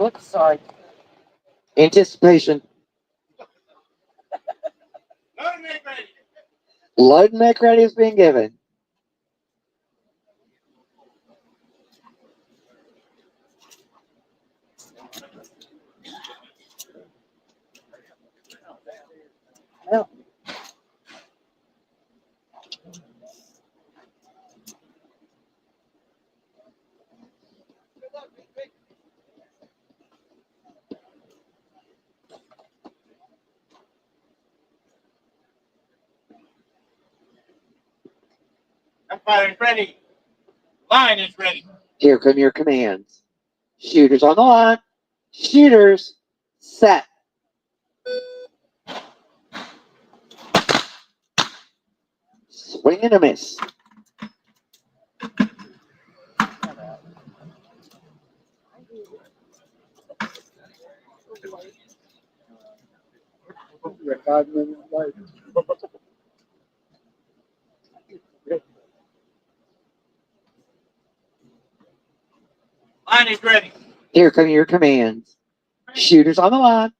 Oops, sorry. Anticipation. Load and make ready is being given. No. Umpire is ready. Line is ready. Here come your commands. Shooters on the line. Shooters set. Swing and a miss. You're 5 minutes late. Line is ready. Here come your commands. Shooters on the line.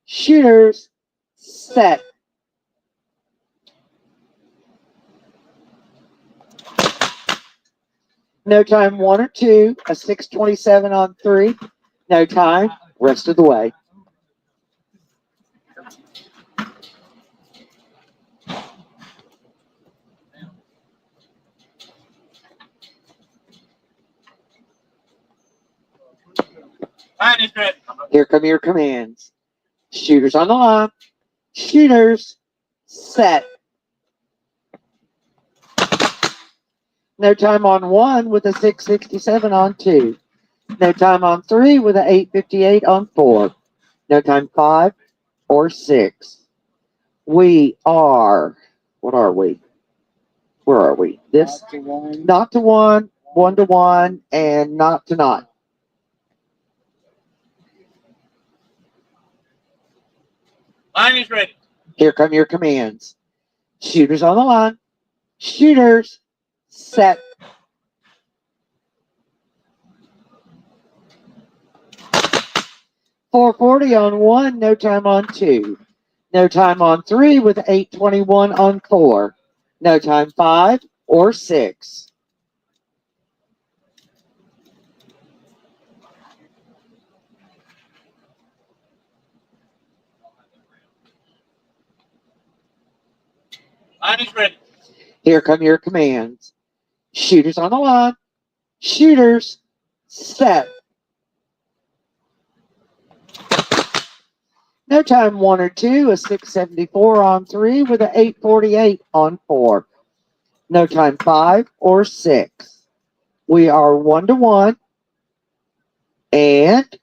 Shooters set. No time 1 or 2. A 6:27 on 3. No time. Rest of the way. Line is ready. Here come your commands. Shooters on the line. Shooters set. No time on 1 with a 6:67 on 2. No time on 3 with an 8:58 on 4. No time 5 or 6. We are, what are we? Where are we? This, Not to one. not to 1, 1 to 1, and not to not. Line is ready. Here come your commands. Shooters on the line. Shooters set. .440 on 1, no time on 2. No time on 3 with 8:21 on 4. No time 5 or 6. Line is ready. Here come your commands. Shooters on the line. Shooters set. No time 1 or 2, a 6:74 on 3 with an 8:48 on 4. No time 5 or 6. We are 1 to 1. And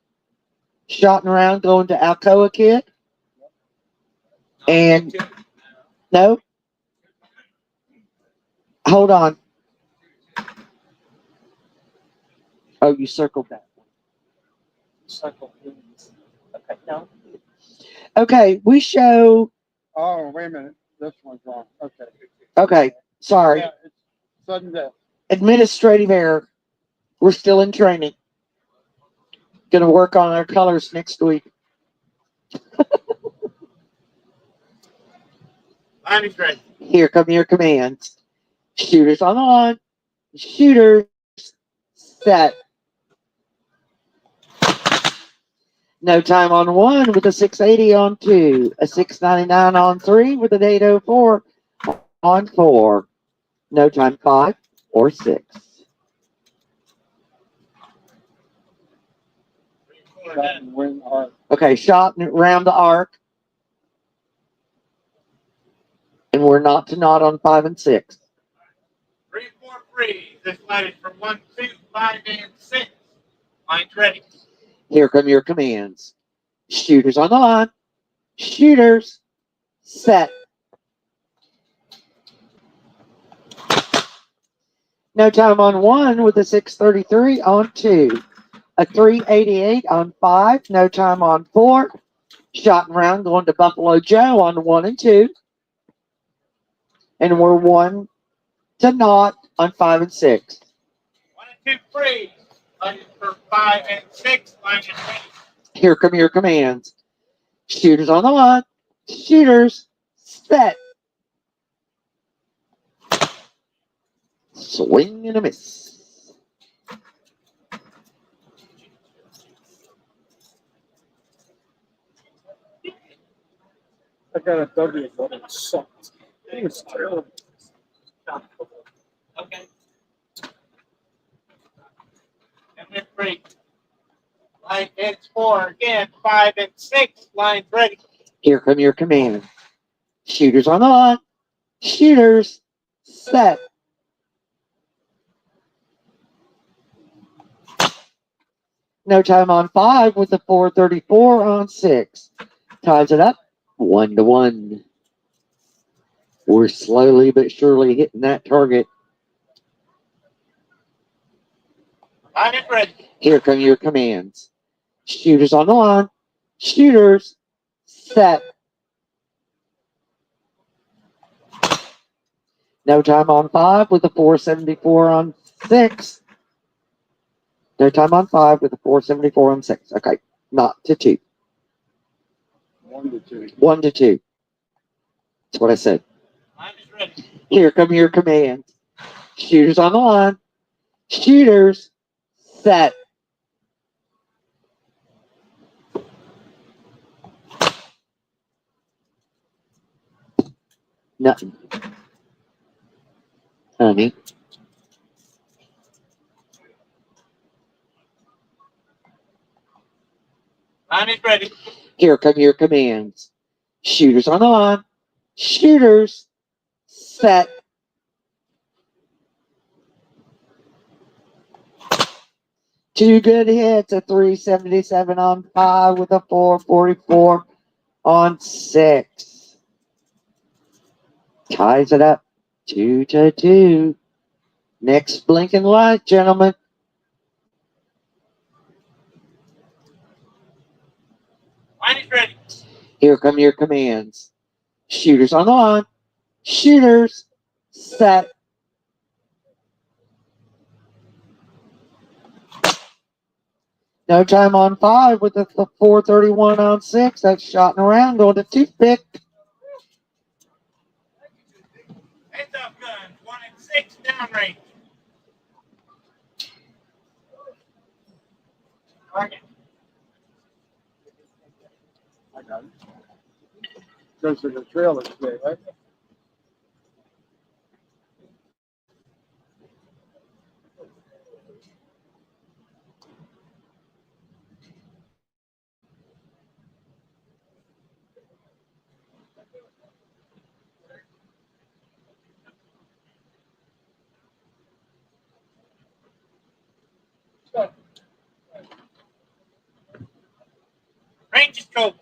shotting around going to Alcoa Kid. And no. Hold on. Oh, you circled that one. Circle, please. Okay, no. Okay, we show. Oh, wait a minute. This one's wrong. Okay. Okay, sorry. Yeah, it's sudden death. Administrative error. We're still in training. Going to work on our colors next week. Line is ready. Here come your commands. Shooters on the line. Shooters set. No time on 1 with a 6:80 on 2. A 6:99 on 3 with an 8:04 on 4. No time 5 or 6. Shot and win arc. Okay, shot around the arc. And we're not to not on 5 and 6. 3, 4, 3. This line is from 1, 2, 5, and 6. Line's ready. Here come your commands. Shooters on the line. Shooters set. No time on 1 with a 6:33 on 2. A 3:88 on 5. No time on 4 Shot and round going to Buffalo Joe on 1 and 2. And we're 1 to naught on 5 and 6. 1 and 2 free. Slated for 5 and 6. Line is ready. Here come your commands. Shooters on the line. Shooters set. Swing and a miss. I got a W, but it sucked. It was terrible. Okay. And then free. Line hits 4 again. 5 and 6. Line ready. Here come your commands. Shooters on the line. Shooters set. No time on 5 with a 4:34 on 6. Ties it up 1 to 1. We're slowly but surely hitting that target. Line is ready. Here come your commands. Shooters on the line. Shooters set. No time on 5 with a 4:74 on 6. No time on 5 with a 4:74 on 6. Okay, not to 2. 1 to 2. 1 to 2. That's what I said. Line is ready. Here come your commands. Shooters on the line. Shooters set. Nothing. Honey. Line is ready. Here come your commands. Shooters on the line. Shooters set. Two good hits, a 377 on 5 with a 444 on 6. Ties it up 2 to 2. Next blinking light, gentlemen. Line is ready. Here come your commands. Shooters on the line. Shooters set. No time on 5 with a 431 on 6. That's shot and around going to toothpick. Heads up guns. 1 and 6 downrange. Target. I got it. Goes to the trailer today, right? Range is cold.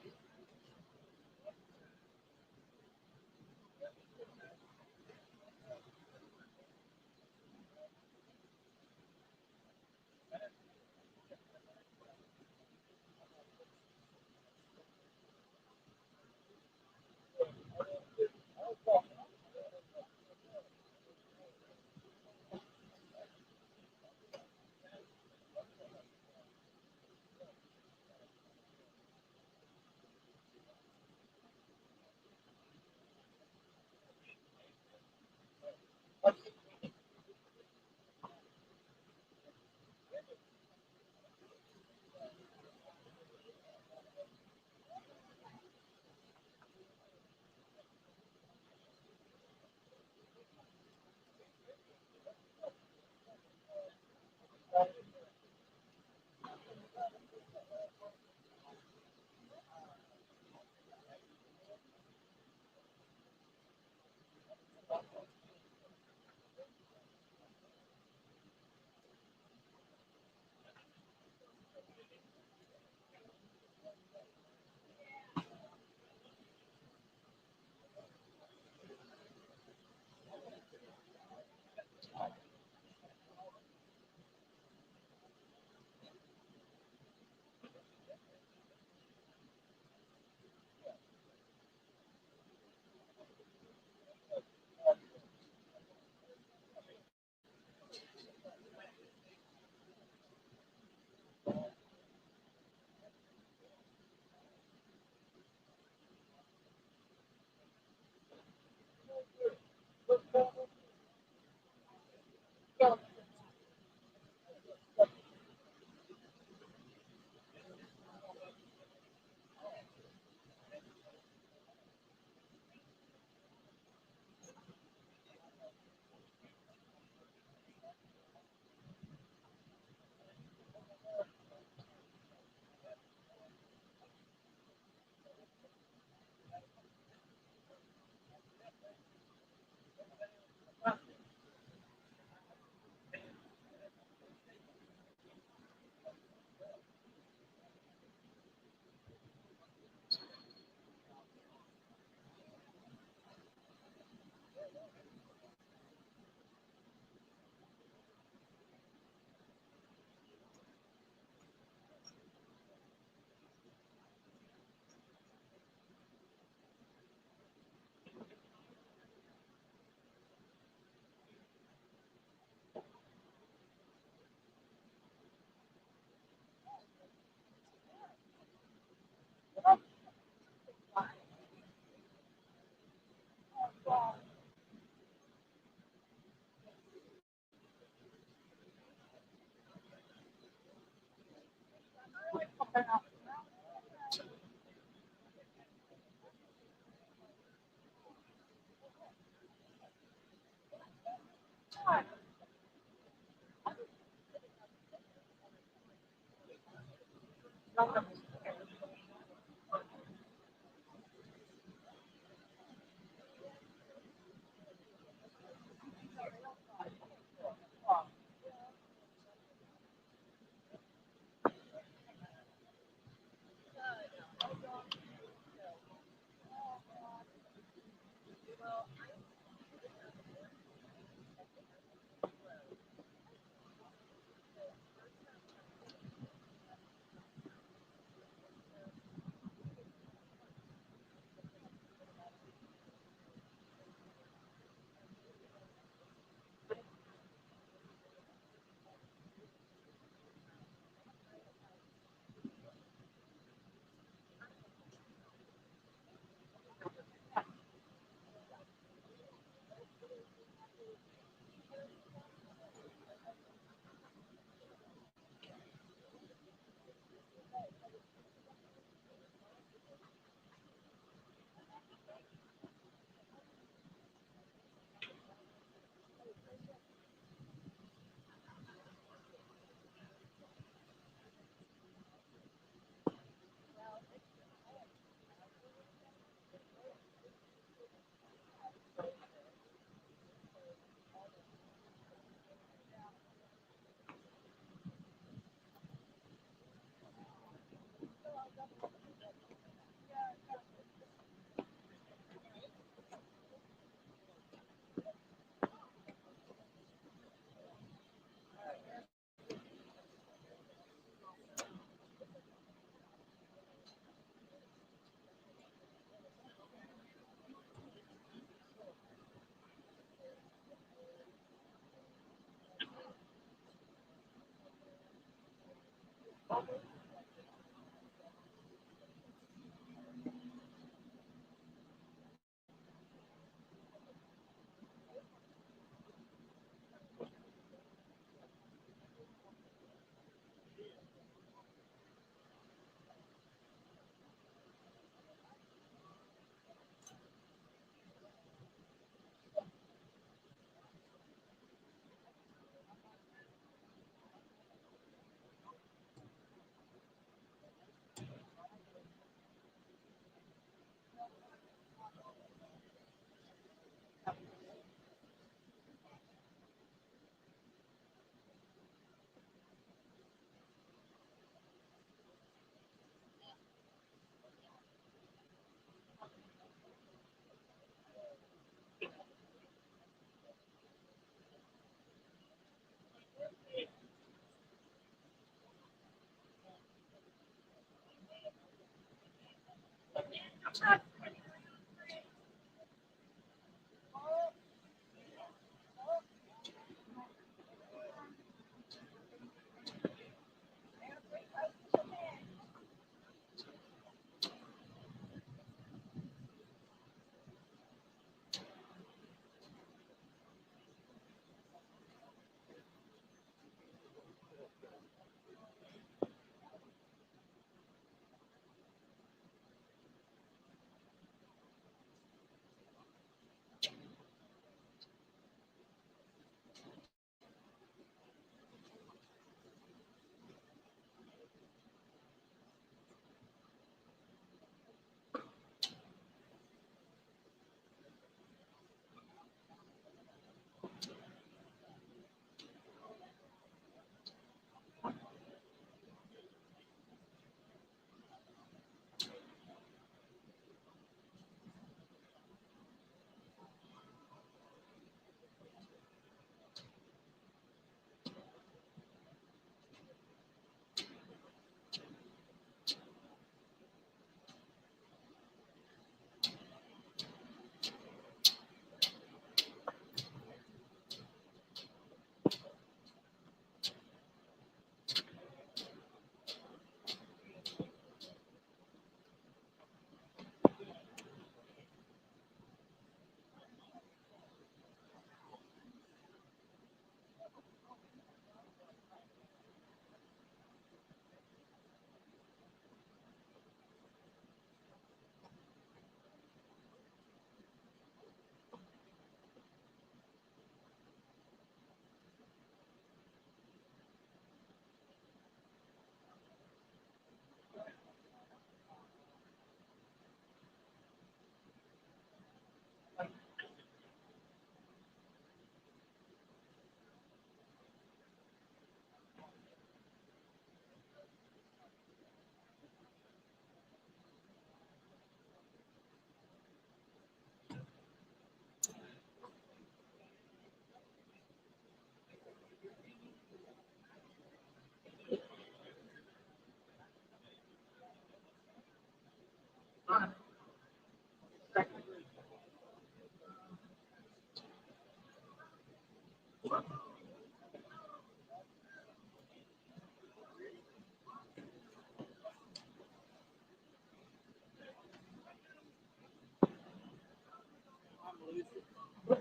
You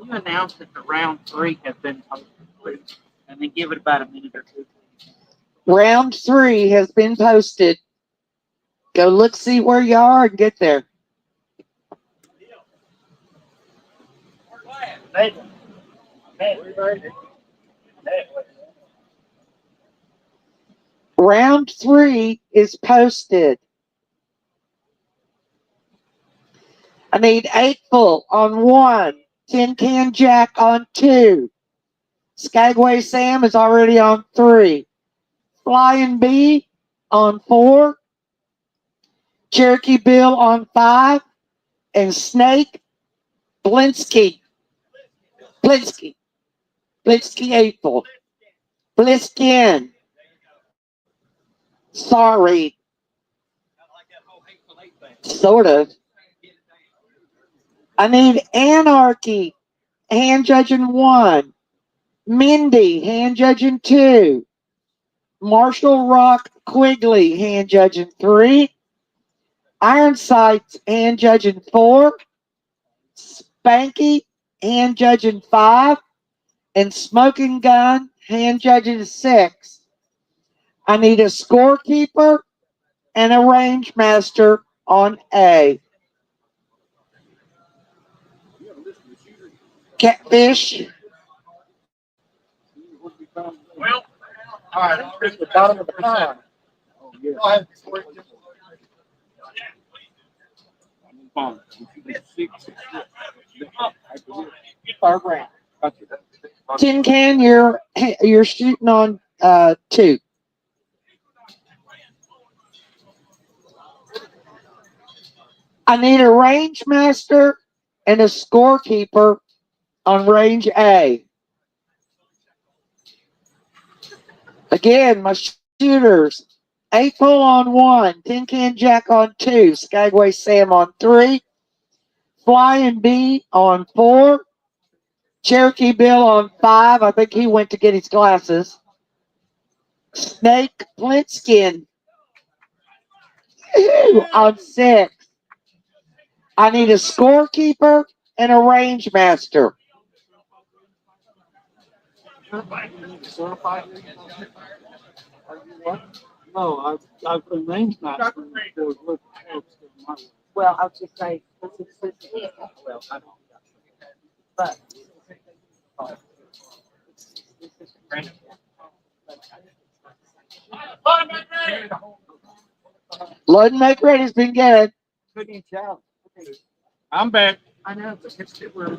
announce that the round 3 has been posted, please, and then give it about a minute or two. Round 3 has been posted. Go look, see where you are, and get there. Round 3 is posted. I need 8 full on 1. Tin Can Jack on 2. Skagway Sam is already on 3. Flying Bee on 4. Cherokee Bill on 5. And Snake Blinsky. Blinsky 8 full. Bliskin. Sorry. Sort of. I need Anarchy. Hand judging 1. Mindy, hand judging 2. Marshall Rock Quigley, hand judging 3. Iron Sights, hand judging 4. Spanky, hand judging 5. And Smoking Gun, hand judging 6. I need a scorekeeper and a range master on A. Catfish. Well, all right. It's the bottom of the pile. Oh, yeah. Third round. Tin Can, you're shooting on 2. I need a range master and a scorekeeper on range A. Again, my shooters. 8 full on 1. Tin Can Jack on 2. Skagway Sam on 3. Flying Bee on 4. Cherokee Bill on 5. I think he went to get his glasses. Snake Blintskin on 6. I need a scorekeeper and a range master. No, I've been range master. Well, I'll just say, well, I don't. But. Load and make ready's been good. I'm back. I know, but it's still where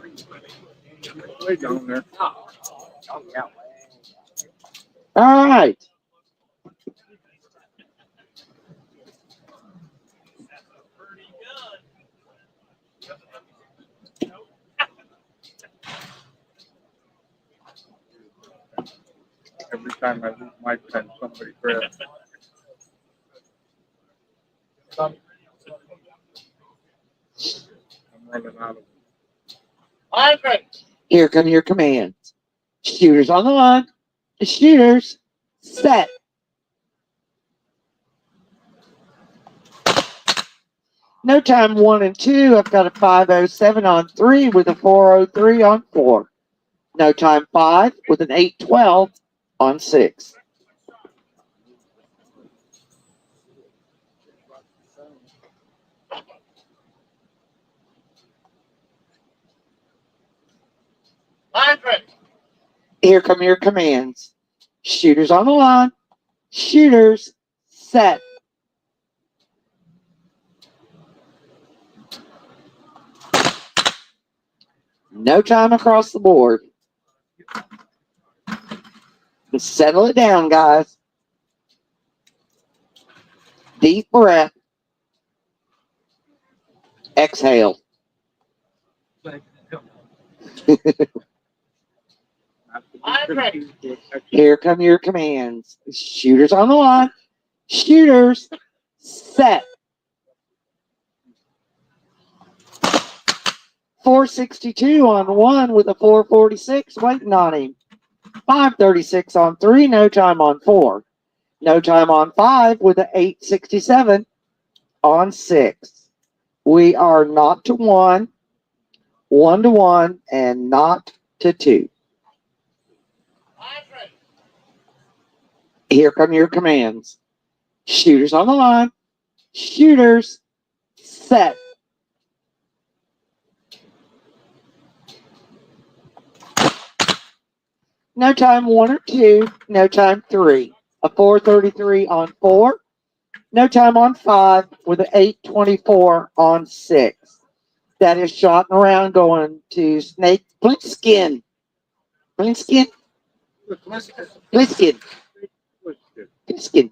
Way down there. Oh, yeah. All right. Every time I lose my pen, somebody grabs it. I'm running out of Here come your commands. Shooters on the line. Shooters set. No time 1 and 2. I've got a 507 on 3 with a 403 on 4. No time 5 with an 812 on 6. Here come your commands. Shooters on the line. Shooters set. No time across the board. Just settle it down, guys. Deep breath. Exhale. Here come your commands. Shooters on the line. Shooters set. 462 on 1 with a 446 waiting on him. 536 on 3, no time on 4. No time on 5 with an 867 on 6. We are not to 1. 1 to 1 and not to 2. Lines ready. Here come your commands. Shooters on the line. Shooters set. No time 1 or 2. No time 3. A 433 on 4. No time on 5 with an 824 on 6. That is shot around going to Snake Plissken. Plissken? Plissken. Plissken.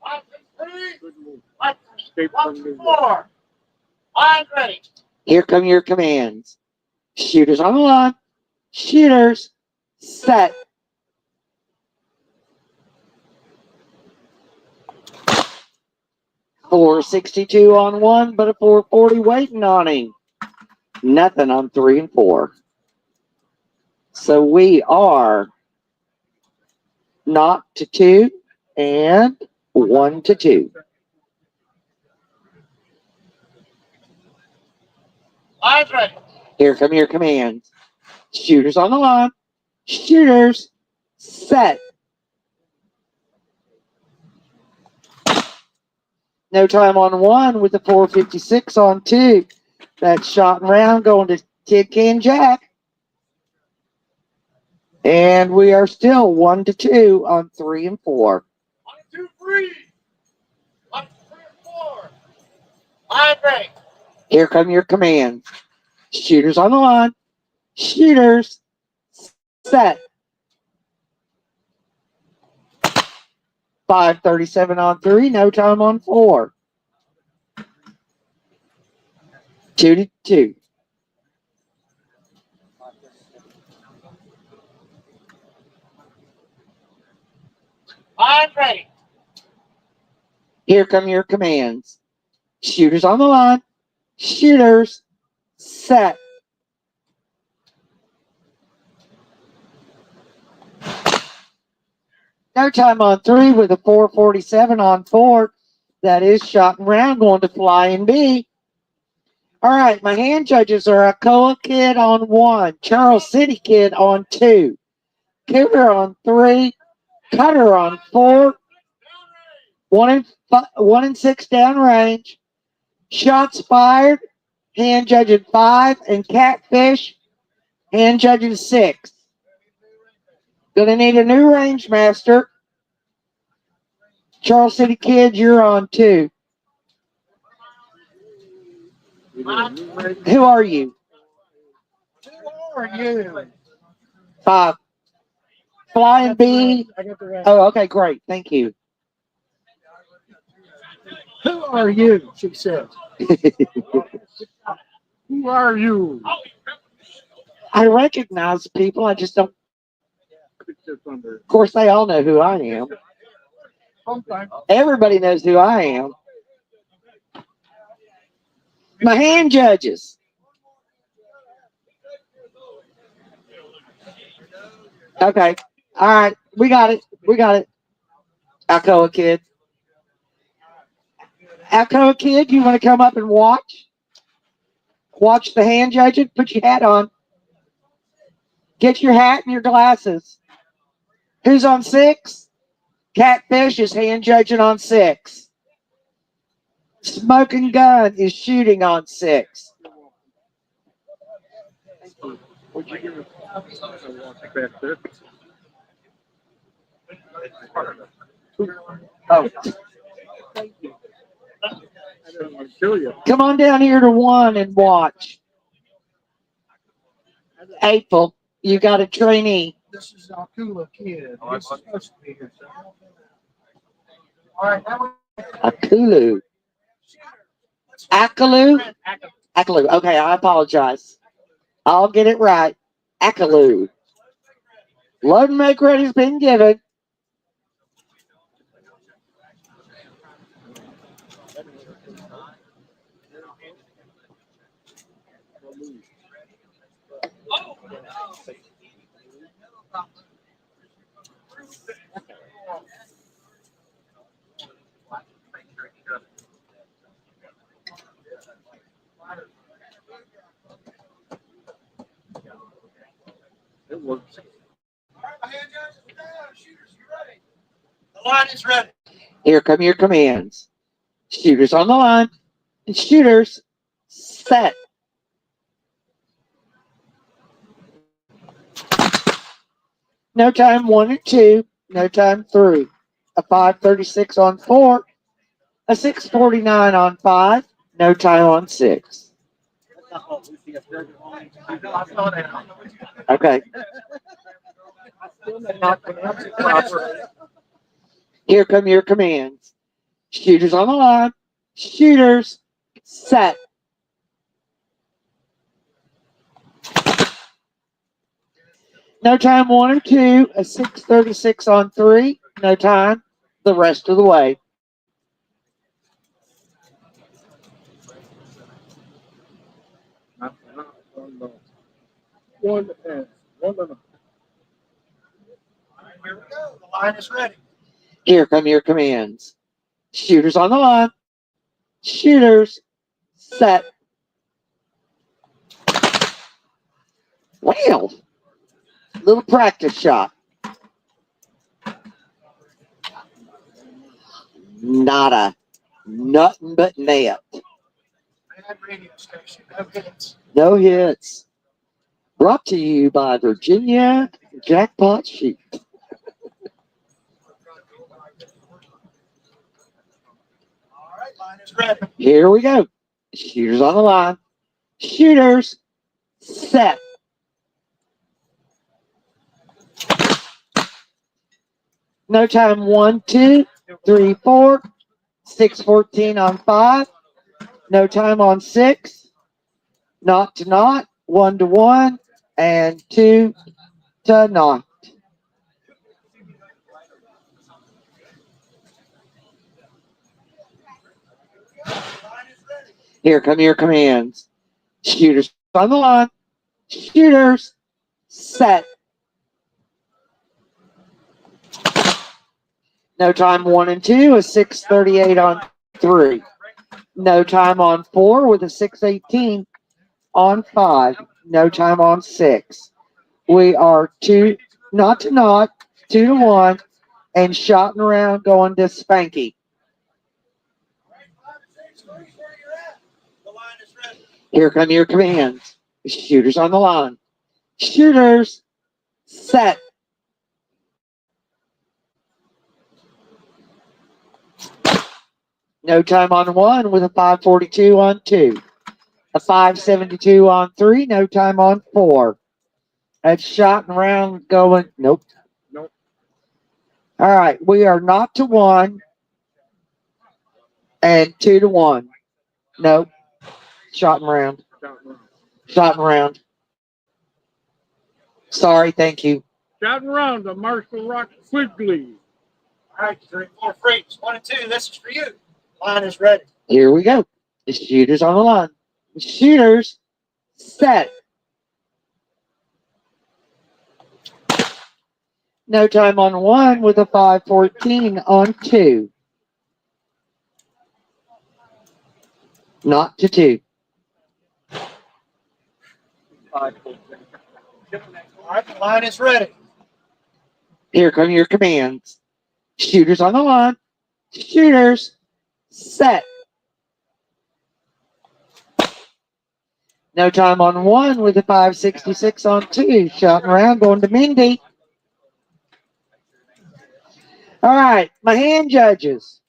One, two, three. One, two, 4. Lines ready. Here come your commands. Shooters on the line. Shooters set. .462 on 1, but a 440 waiting on him. Nothing on 3 and 4. So we are not to 2 and 1 to 2. Lines ready. Here come your commands. Shooters on the line. Shooters set. No time on 1 with the 456 on 2. That shot and round going to Tin Can Jack. And we are still 1 to 2 on 3 and 4. 1, 2, 3. 1, 2, 3, 4. Lines ready. Here come your commands. Shooters on the line. Shooters set. 537 on 3. No time on 4. 2 to 2. Lines ready. Here come your commands. Shooters on the line. Shooters set. No time on 3 with a 447 on 4. That is shot and round going to Flying B. All right, my hand judges are Alcoa Kid on 1, Charles City Kid on 2, Cougar on 3, Cutter on 4, 1 and 6 downrange. Shots fired, hand judging 5, and Catfish, hand judging 6. Gonna need a new range master. Charles City Kid, you're on 2. Who are you? Who are you? 5. Flying B. I got the right. Oh, okay, great. Thank you. Who are you? She said. Who are you? I recognize people. I just don't. Of course, they all know who I am. Sometimes. Everybody knows who I am. My hand judges. Okay. All right. We got it. We got it. Alcoa Kid. Alcoa Kid, you want to come up and watch? Watch the hand judging. Put your hat on. Get your hat and your glasses. Who's on 6? Catfish is hand judging on 6. Smoking Gun is shooting on 6. Would you give it? Oh, I don't want to kill you. come on down here to 1 and watch. April, you got a trainee. This is Alcula Kid. Oh, I He's thought- supposed to be here. All right, now Akulu. Akalu? Akalu. Okay, I apologize. I'll get it right. Akalu. Load and make ready's been given. line is ready. Here come your commands. Shooters on the line. Shooters set. No time 1 and 2. No time 3. A 5:36 on 4. A 6:49 on 5. No time on 6. I saw that. Okay. I still cannot pronounce it properly. Here come your commands. Shooters on the line. Shooters set. No time 1 or 2. A 6:36 on 3. No time the rest of the way. One and one. Here we go. The line is ready. Here come your commands. Shooters on the line. Shooters set. Well, little practice shot. Nada. Nothing but net. Bad radio station. No hits. No hits. Brought to you by Virginia Jackpot Sheet. All right, line is ready. Here we go. Shooters on the line. Shooters set. No time 1, 2, 3, 4. 6:14 on 5. No time on 6. Not to not. 1 to 1. And 2 to not. Here come your commands. Shooters on the line. Shooters set. No time 1 and 2. A 6:38 on 3. No time on 4 with a 6:18 on 5. No time on 6. We are 2 not to not, 2 to 1, and shotting around going to Spanky. The line is ready. Here come your commands. Shooters on the line. Shooters set. No time on 1 with a 5:42 on 2. A 5:72 on 3. No time on 4. That's shotting around going. Nope. Nope. All right. We are not to 1 and 2 to 1. Nope. Shotting around. Shotting around. Sorry. Thank you. Shouting around to Marshall Rock Quigley. All right, 3, 4 freaks. 1 and 2. This is for you. Line is ready. Here we go. The shooters on the line. The shooters set. No time on 1 with a 5:14 on 2. Not to 2. All right, the line is ready. Here come your commands. Shooters on the line. Shooters set. No time on 1 with a 5:66 on 2. Shotting around going to Mindy. All right, my hand judges.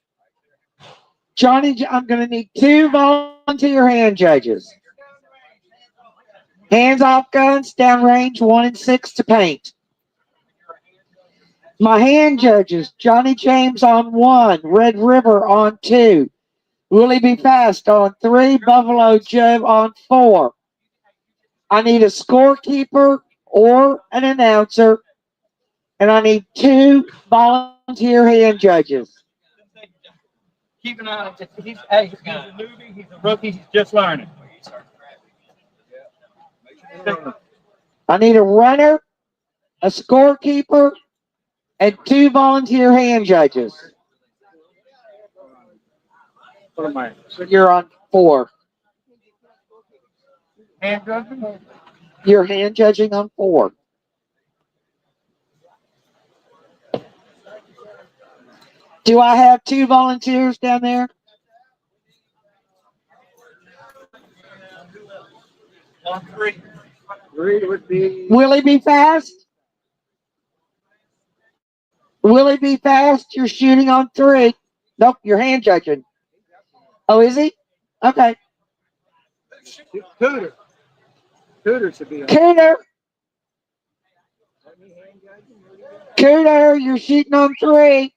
Johnny, I'm going to need 2 volunteer hand judges. Hands off guns, downrange, 1 and 6 to paint. My hand judges, Johnny James on 1, Red River on 2, Willie B. Fast on 3, Buffalo Joe on 4. I need a scorekeeper or an announcer, and I need 2 volunteer hand judges. Keep an eye on it. He's a newbie, he's a rookie, he's just learning. I need a runner, a scorekeeper, and 2 volunteer hand judges. What am I? So you're on 4. Hand judging? You're hand judging on 4. Do I have 2 volunteers down there? On 3. 3 would be. Will he be fast? Will he be fast? You're shooting on 3. Nope, you're hand judging. Oh, is he? Okay. Cooter. Cooter should be on. Cooter. Cooter, you're shooting on 3.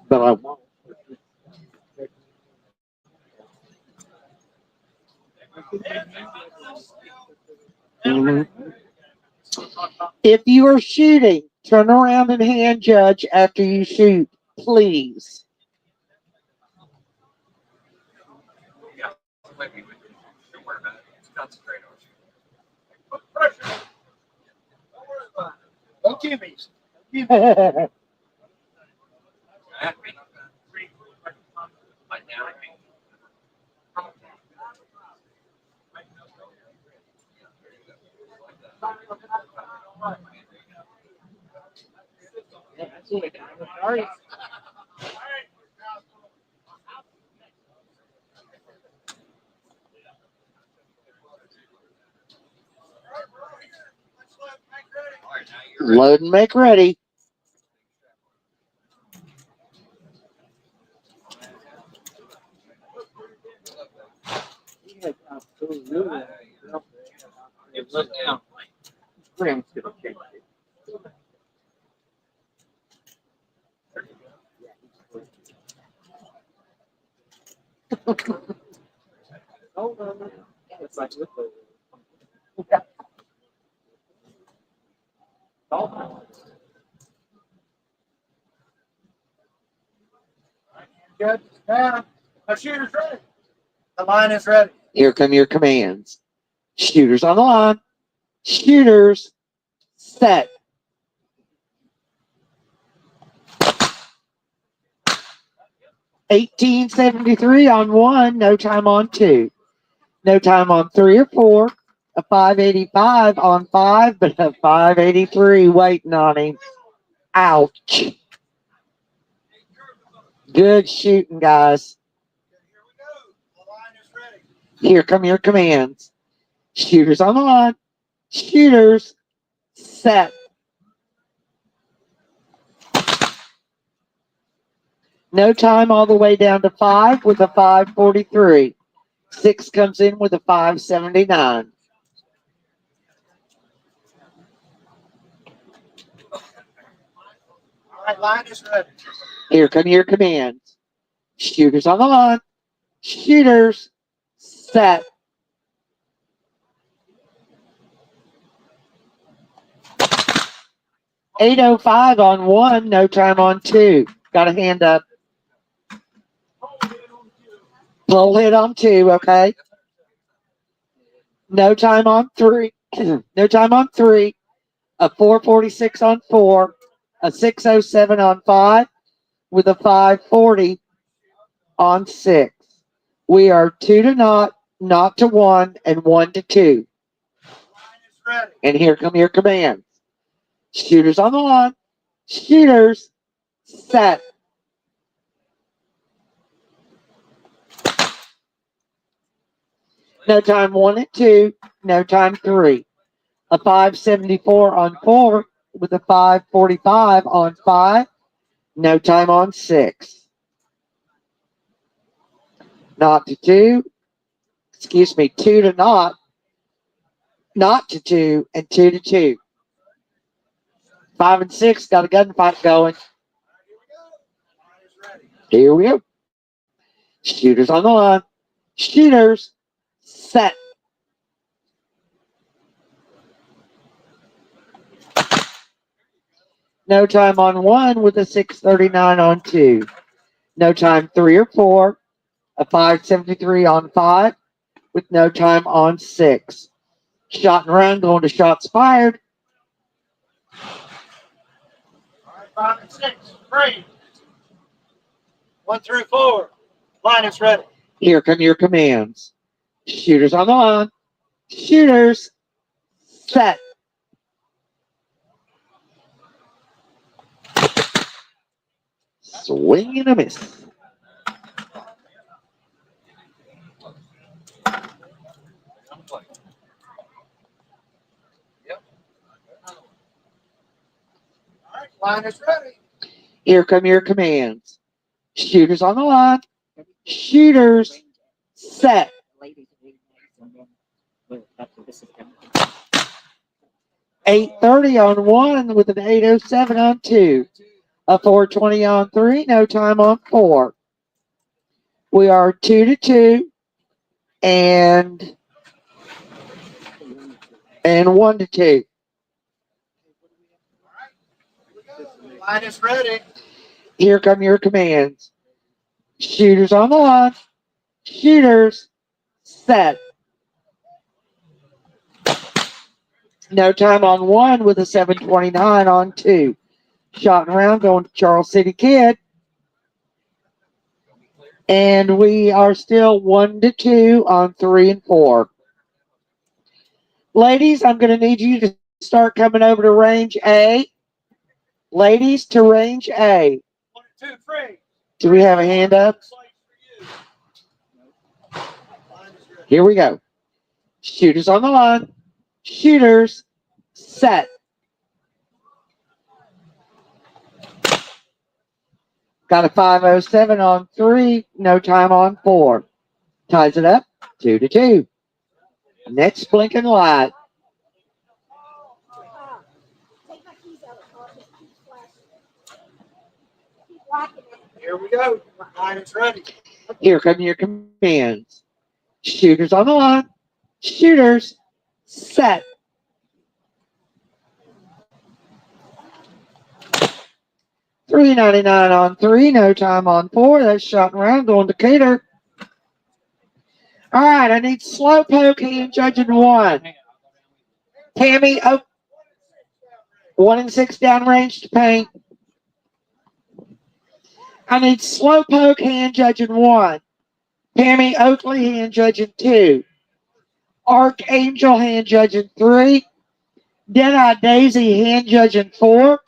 But I won't. Mhm. If you are shooting, turn around and hand judge after you shoot, please. Yeah. Maybe we don't worry about it. Just concentrate on shooting. Put pressure. Don't worry about it. No gimmies. At me. 3. Like now at me. Load and make ready. Look down. It's like Good. Now, the shooter's ready. The line is ready. Here come your commands. Shooters on the line. Shooters set. $18.73 on 1, no time on 2. No time on 3 or 4. A $5.85 on 5, but a $5.83 waiting on him. Ouch. Good shooting, guys. Here we go. The line is ready. Here come your commands. Shooters on the line. Shooters set. No time all the way down to 5 with a 5.43. 6 comes in with a 5.79. All right, line is ready. Here come your commands. Shooters on the line. Shooters set. $8.05 on 1, no time on 2. Got a hand up. Pole hit on 2, okay. No time on 3. No time on 3. A 4.46 on 4. A 6.07 on 5 with a 5.40 on 6. We are 2 to not to 1, and 1 to 2. Line is ready. And here come your commands. Shooters on the line. Shooters set. No time 1 and 2. No time 3. A 5.74 on 4 with a 5.45 on 5. No time on 6. Not to 2. Excuse me, 2 to not to 2, and 2 to 2. 5 and 6 got a gunfight going. Here we go. Shooters on the line. Shooters set. No time on 1 with a 6.39 on 2. No time 3 or 4. A 5.73 on 5 with no time on 6. Shot and run going to shots fired. All right, 5 and 6. 3. 1 through 4. Line is ready. Here come your commands. Shooters on the line. Shooters, set. Swing and a miss. Yep. All right, line is ready. Here come your commands. Shooters on the line. Shooters, set. Ladies and then after this is coming. 8:30 on 1 with an 8:07 on 2. A 4:20 on 3, no time on 4. We are 2-2 and 1-2. Line is ready. Here come your commands. Shooters on the line. Shooters, set. No time on 1 with a 7:29 on 2. Shot and round going to Charles City Kid. And we are still 1-2 on 3 and 4. Ladies, I'm going to need you to start coming over to range A. Ladies to range A. 1, 2, 3. Do we have a hand up? Here we go. Shooters on the line. Shooters, set. Got a 5:07 on 3, no time on 4. Ties it up 2-2. Next blinking light. Here we go. Line is ready. Here come your commands. Shooters on the line. Shooters, set. $3.99 on 3, no time on 4. That's shot and round going to Cater. All right, I need slow poke hand judging 1. Tammy, 1 and 6 downrange to paint. I need slow poke hand judging 1. Tammy Oakley hand judging 2. Archangel hand judging 3. Deadeye Daisy hand judging 4.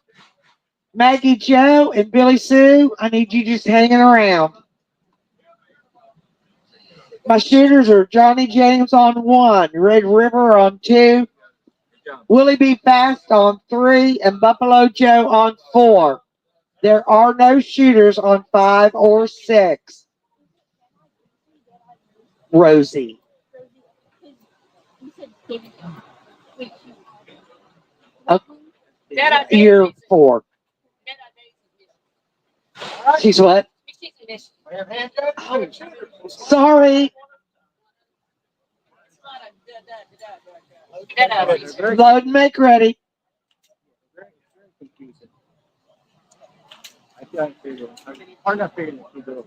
Maggie Joe and Billy Sue, I need you just hanging around. My shooters are Johnny James on 1, Red River on 2, Willie B. Fast on 3, and Buffalo Joe on 4. There are no shooters on 5 or 6. Rosie. You're 4. She's what? We have hand judge. Sorry. Load and make ready. I can't figure it. I'm not figuring it.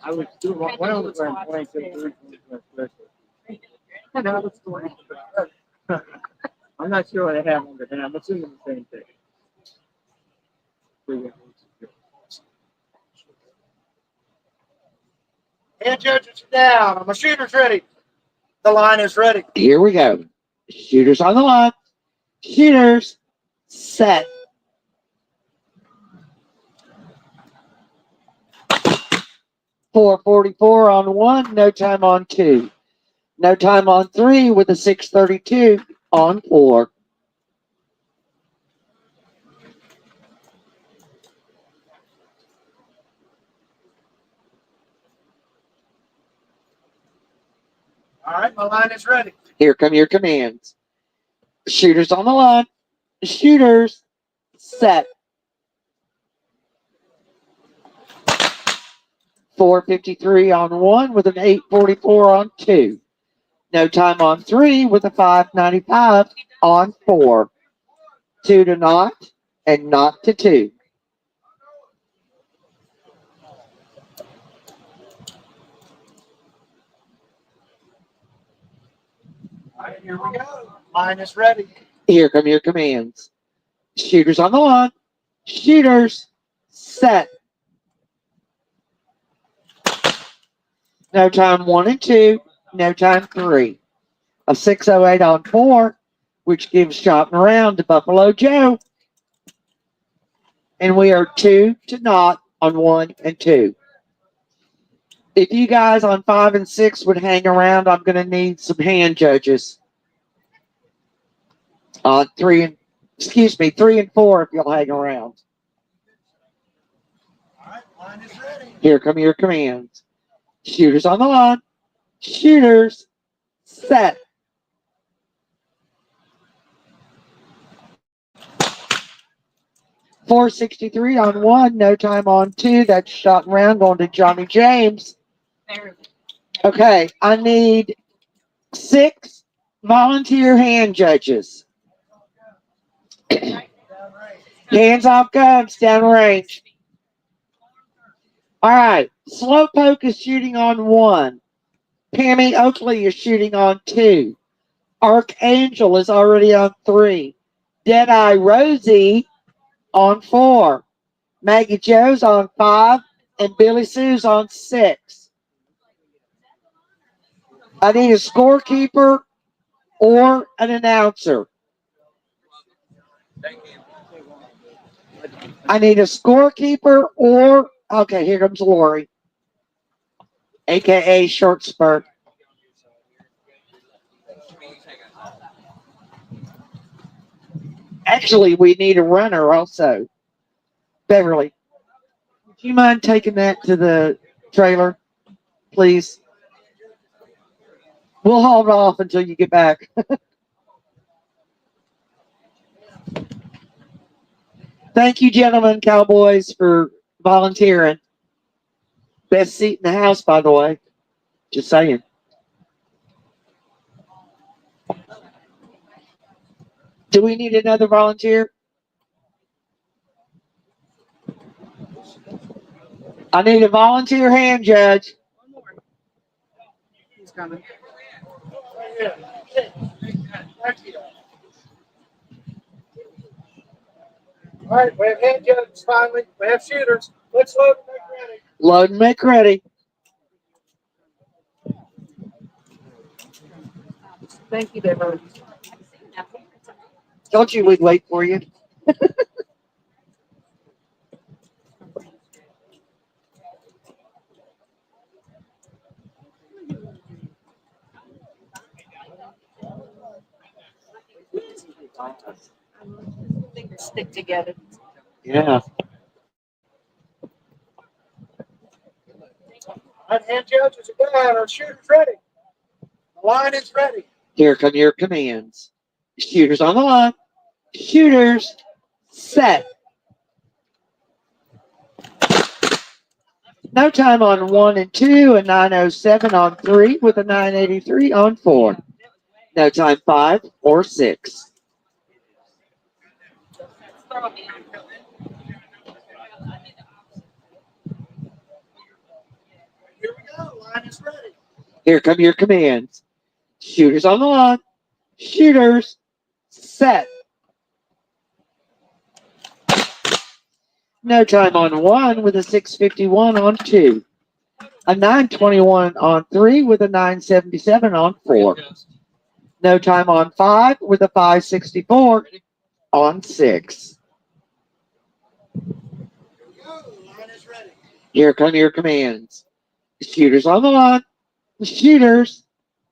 I was doing one of the playing I'm not sure what I have under hand. I'm assuming the same thing. Hand judges are down. My shooter's ready. The line is ready. Here we go. Shooters on the line. Shooters, set. $4.44 on 1, no time on 2. No time on 3 with a 6:32 on 4. All right, my line is ready. Here come your commands. Shooters on the line. Shooters, set. $4.53 on 1 with an 8:44 on 2. No time on 3 with a 5.95 on 4. 2 to not and not to 2. All right, here we go. Line is ready. Here come your commands. Shooters on the line. Shooters, set. No time 1 and 2. No time 3. A 608 on 4, which gives shopping around to Buffalo Joe. And we are 2-0 on 1 and 2. If you guys on 5 and 6 would hang around, I'm going to need some hand judges. 3 and 4 if you'll hang around. All right, line is ready. Here come your commands. Shooters on the line. Shooters set. .463 on 1, no time on 2. That's shot and round going to Johnny James. Okay, I need 6 volunteer hand judges. Hands off guns, downrange. All right, Slowpoke is shooting on 1. Pammy Oakley is shooting on 2. Archangel is already on 3. Deadeye Rosie on 4. Maggie Joe's on 5. And Billy Sue's on 6. I need a scorekeeper or an announcer. Thank you. I need a scorekeeper or, okay, here comes Lori, aka Short Spurt. Actually, we need a runner also. Beverly, would you mind taking that to the trailer, please? We'll hold off until you get back. Thank you, gentlemen, cowboys, for volunteering. Best seat in the house, by the way. Just saying. Do we need another volunteer? I need a volunteer hand judge. He's coming. All right, we have hand judges finally. We have shooters. Let's load and make ready. Load and make ready. Thank you, Beverly. Told you we'd wait for you. Fingers stick together. Yeah. All right, hand judges are down. Our shooters ready. The line is ready. Here come your commands. Shooters on the line. Shooters set. No time on 1 and 2, a 907 on 3 with a 983 on 4. No time 5 or 6. Here we go. Line is ready. Here come your commands. Shooters on the line. Shooters set. No time on 1 with a 651 on 2. A 921 on 3 with a 977 on 4. No time on 5 with a 564 on 6. Here we go. The line is ready. Here come your commands. Shooters on the line. Shooters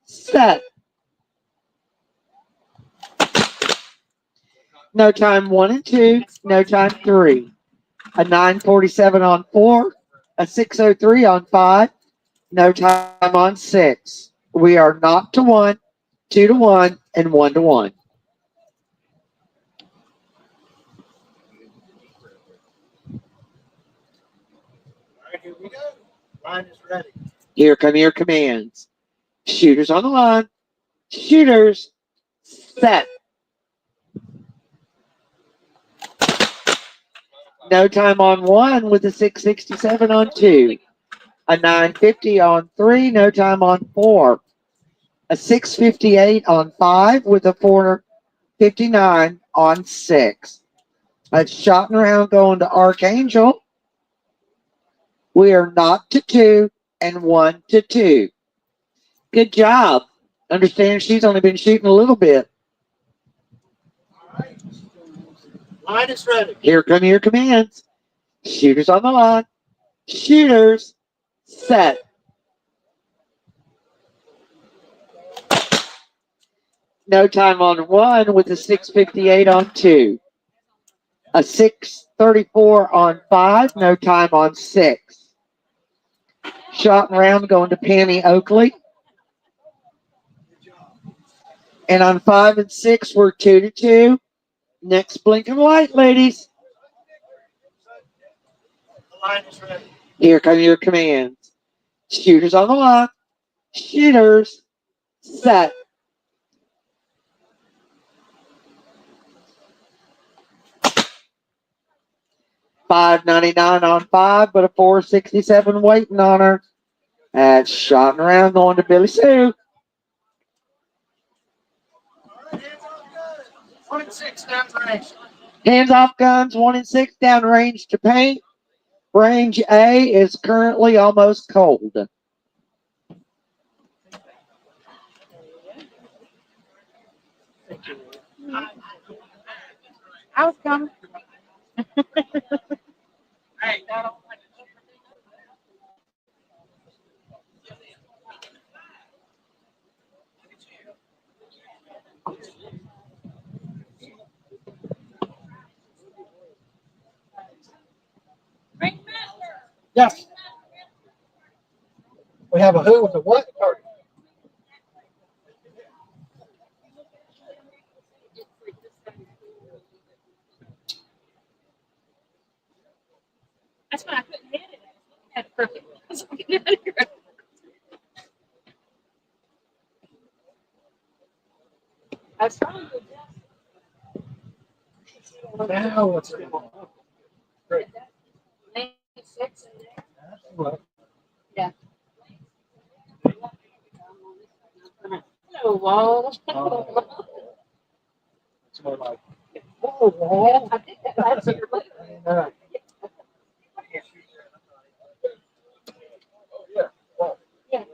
set. No time 1 and 2. No time 3. A 947 on 4. A 603 on 5. No time on 6. We are 0-1, 2-1, and 1-1. All right, here we go. Line is ready. Here come your commands. Shooters on the line. Shooters set. No time on 1 with a 667 on 2. A 950 on 3. No time on 4. A 658 on 5 with a 459 on 6. That's shot around going to Archangel. We are 0-2, and 1-2. Good job. Understand she's only been shooting a little bit. Line is ready. Here come your commands. Shooters on the line. Shooters. Set. No time on 1 with a 6:58 on 2. A 6:34 on 5. No time on 6. Shot and round going to Penny Oakley. And on 5 and 6, we're 2-2. Next blinking light, ladies. The line is ready. Here come your commands. Shooters on the line. Shooters. Set. $5.99 on 5, but a 4.67 waiting on her. That's shot and around going to Billy Sue. 26 down range. Hands off guns, 1 and 6 down range to paint. Range A is currently almost cold. I was coming. Hey, Yes. We have a who with a what? That's why I couldn't hit it. I had perfect. I was trying to Now what's it? lane 6. What? Hello, Wall. It's more like. Oh, I did that last year. Uh, Yeah.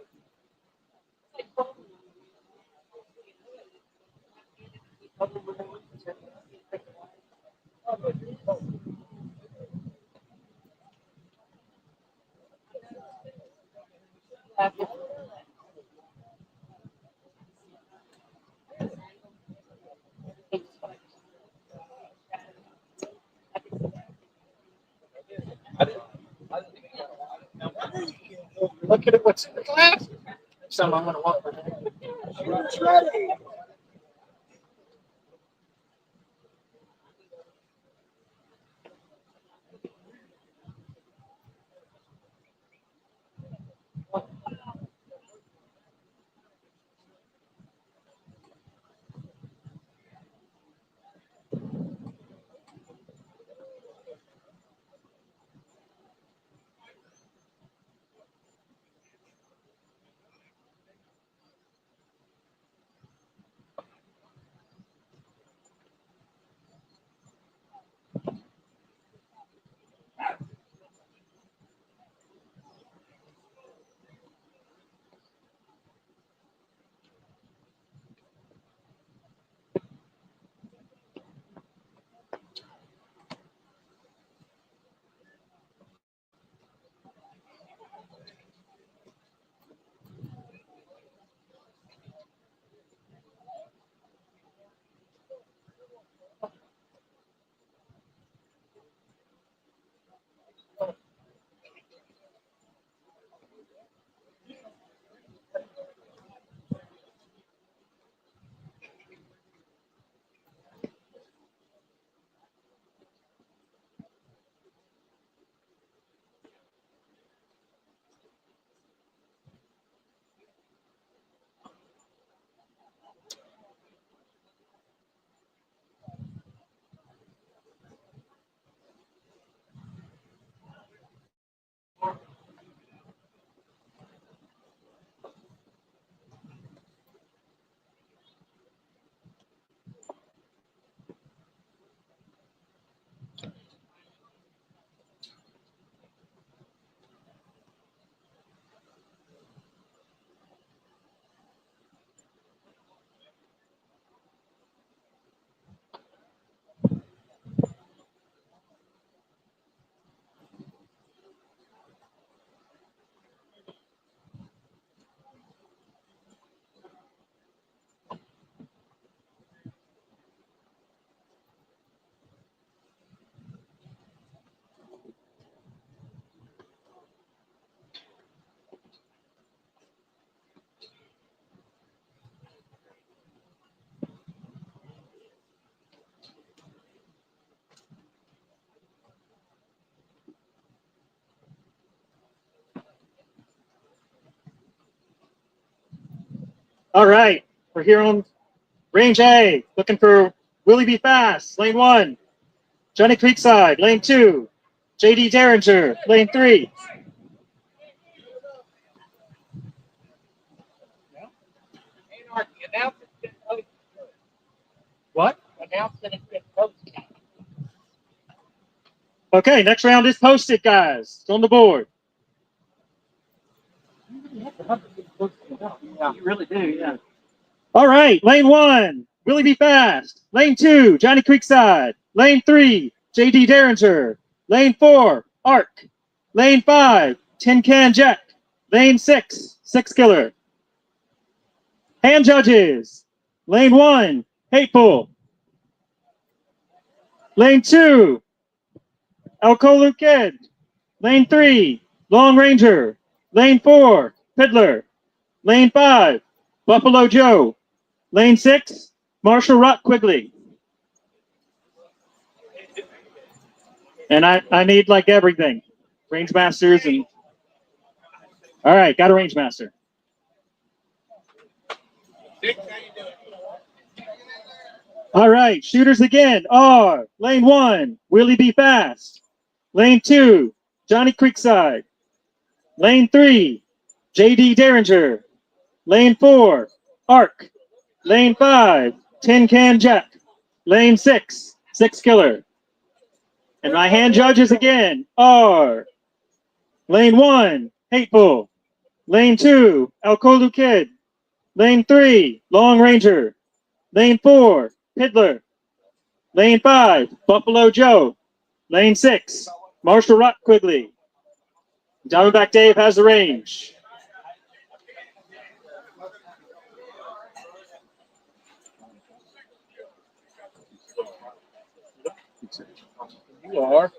Look at it. What's in the glass? Some I'm gonna want. It's ready. All right, we're here on range A, looking for Willie Be Fast, lane 1. Johnny Creekside, lane 2. JD Derringer, lane 3. What? Okay, next round is posted, guys. It's on the board. You really do, yeah. All right, lane 1, Willie Be Fast. Lane 2, Johnny Creekside. Lane 3, JD Derringer. Lane 4, Arc. Lane 5, Tin Can Jack. Lane 6, Six Killer. Hand judges. Lane 1, Hateful. Lane 2, Alcolu Kid. Lane 3, Long Ranger. Lane 4, Fiddler. Lane 5, Buffalo Joe. Lane 6, Marshall Rock Quigley. And I need like everything. Range masters and all right, got a range master. All right, shooters again are lane 1, Willie Be Fast. Lane 2, Johnny Creekside. Lane 3, JD Derringer. Lane 4, Arc. Lane 5, Tin Can Jack. Lane 6, Six Killer. And my hand judges again are lane 1, Hateful. Lane 2, Alcolu Kid. Lane 3, Long Ranger. Lane 4, Fiddler. Lane 5, Buffalo Joe. Lane 6, Marshall Rock Quigley. Diamondback Dave has the range. You are.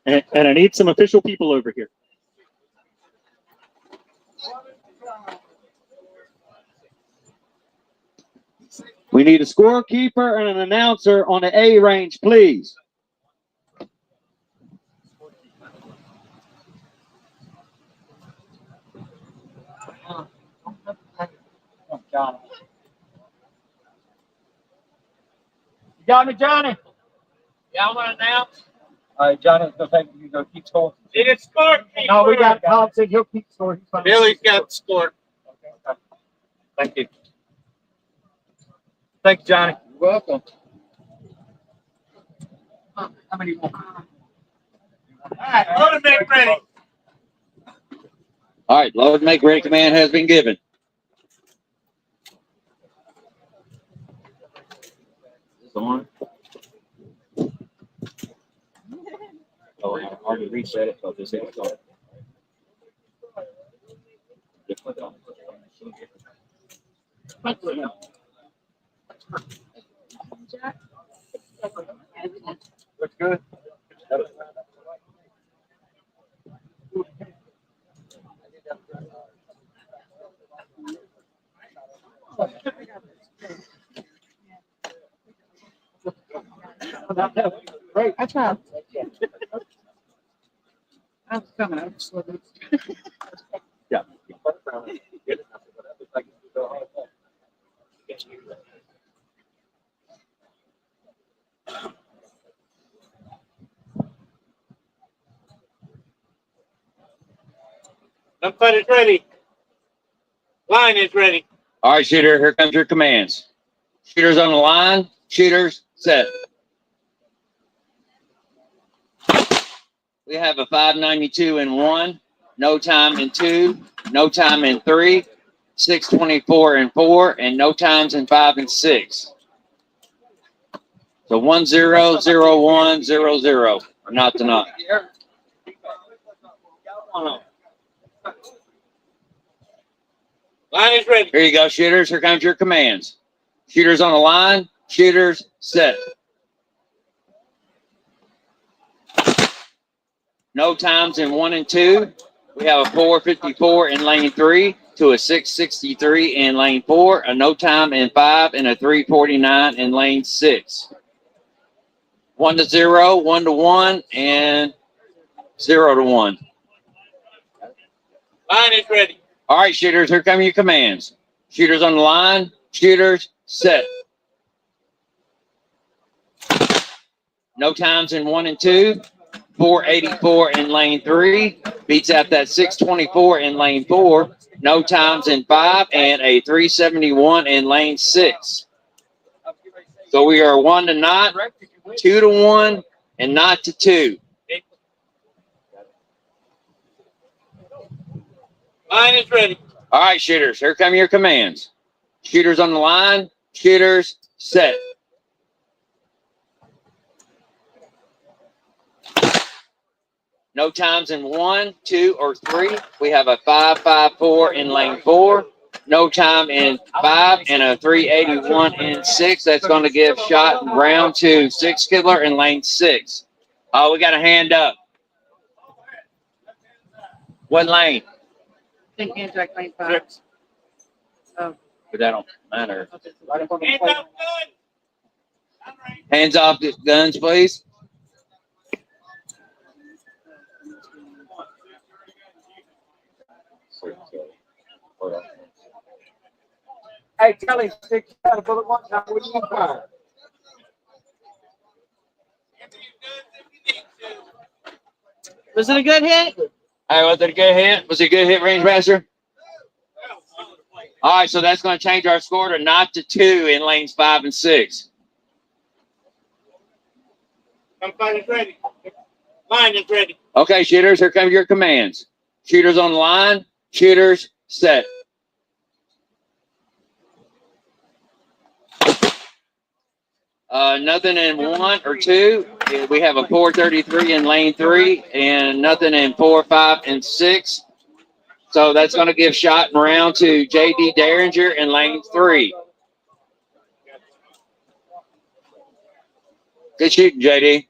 And I need some official people over here. We need a scorekeeper and an announcer on the A range, please. Johnny. You got me, Johnny? Yeah, I want to announce. All right, Johnny's going to take you go keep score. It's scorekeeper. No, we got Thompson. He'll keep score. He's fine. Billy's got the score. Okay. Thank you. Thank you, Johnny. You're welcome. How many more? All right, load and make ready. All right, load and make ready command has been given. Is this on? Oh, I already reset it, so this is on. Looks good. Great. I tried. I was coming. I was slow. Yeah. Number is ready. Line is ready. All right, shooter, here comes your commands. Shooters on the line, shooters set. We have a 592 in 1, no time in 2, no time in 3, 624 in 4, and no times in 5 and 6. So 100100, or not to not. Line is ready. Here you go, shooters. Here comes your commands. Shooters on the line, shooters set. No times in 1 and 2. We have a 454 in lane 3 to a 663 in lane 4, a no time in 5, and a 349 in lane 6. 1 to 0, 1 to 1, and 0 to 1. Line is ready. All right, shooters, here come your commands. Shooters on the line. Shooters, set. No times in 1 and 2. 484 in lane 3. Beats out that 624 in lane 4. No times in 5 and a 371 in lane 6. So we are 1 to not, 2 to 1, and not to 2. Line is ready. All right, shooters, here come your commands. Shooters on the line. Shooters, set. No times in 1, 2, or 3. We have a 554 in lane 4. No time in 5 and a 381 in 6. That's going to give shot round to 6 Killer in lane 6. Oh, we got a hand up. What lane? Think Anzac Lane 5. Oh. But that don't matter. Hands up, good. I'm ready. Hands off the guns, please. Hey, Kelly, stick out a bullet one time. What do you fire? Was it a good hit? Hey, was it a good hit? Was it a good hit, Range Master? All right, so that's going to change our score to not to 2 in lanes 5 and 6. Line is ready. Line is ready. Okay, shooters, here come your commands. Shooters on the line. Shooters, set. Nothing in 1 or 2. We have a 433 in lane 3 and nothing in 4, 5, and 6. So that's going to give shot and round to J.D. Derringer in lane 3. Good shooting, J.D.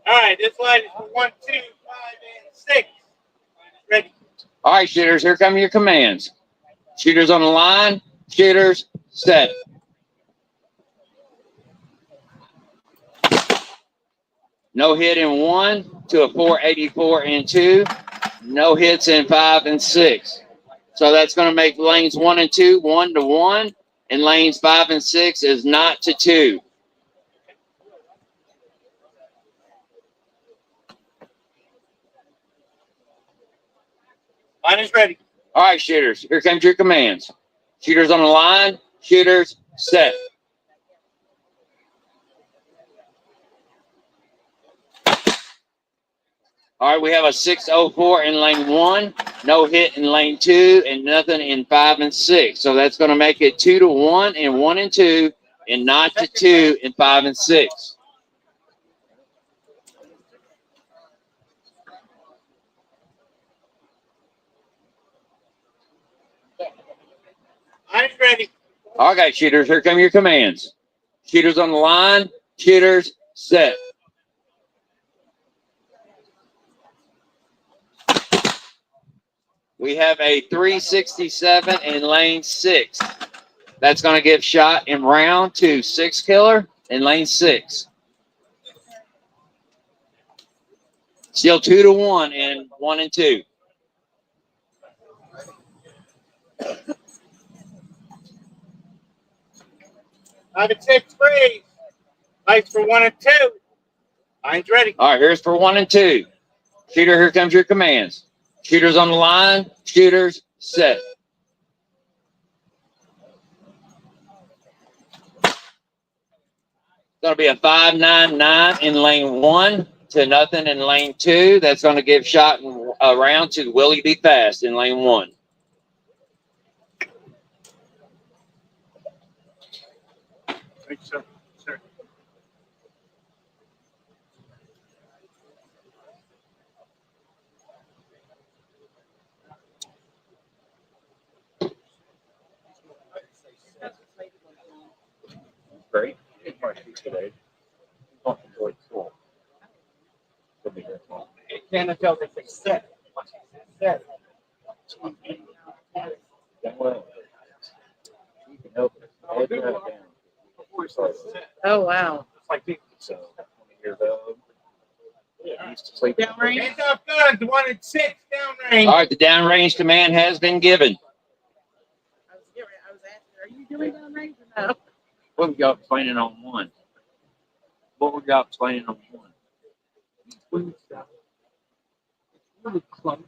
All right, this line is for 1, 2, 5, and 6. Ready. All right, shooters, here come your commands. Shooters on the line. Shooters, set. No hit in 1 to a 484 in 2. No hits in 5 and 6. So that's going to make lanes 1 and 2 1 to 1, and lanes 5 and 6 is not to 2. Line is ready. All right, shooters, here comes your commands. Shooters on the line. Shooters, set. All right, we have a 604 in lane 1, no hit in lane 2, and nothing in 5 and 6. So that's going to make it 2 to 1 in 1 and 2, and not to 2 in 5 and 6. Line is ready. Okay, shooters, here come your commands. Shooters on the line. Shooters, set. We have a 367 in lane 6. That's going to give shot and round to 6 Killer in lane 6. Still 2 to 1 in 1 and 2. Line is 6, freeze. Lights for 1 and 2. Line's ready. All right, here's for 1 and 2. Shooter, here comes your commands. Shooters on the line. Shooters, set. Going to be a 599 in lane 1 to nothing in lane 2. That's going to give shot and round to Willie Be Fast in lane 1. Thank you, sir. Sir. Great. Today. Can't tell if it's set. Set. Oh, wow. Like people, so Here, though. Yeah, I used to sleep. Downrange? Hands off guns, 1 and 6 downrange. All right, the downrange command has been given. I was asking, are you doing downrange or no? What we got planning on one? What we got planning on one? Really close.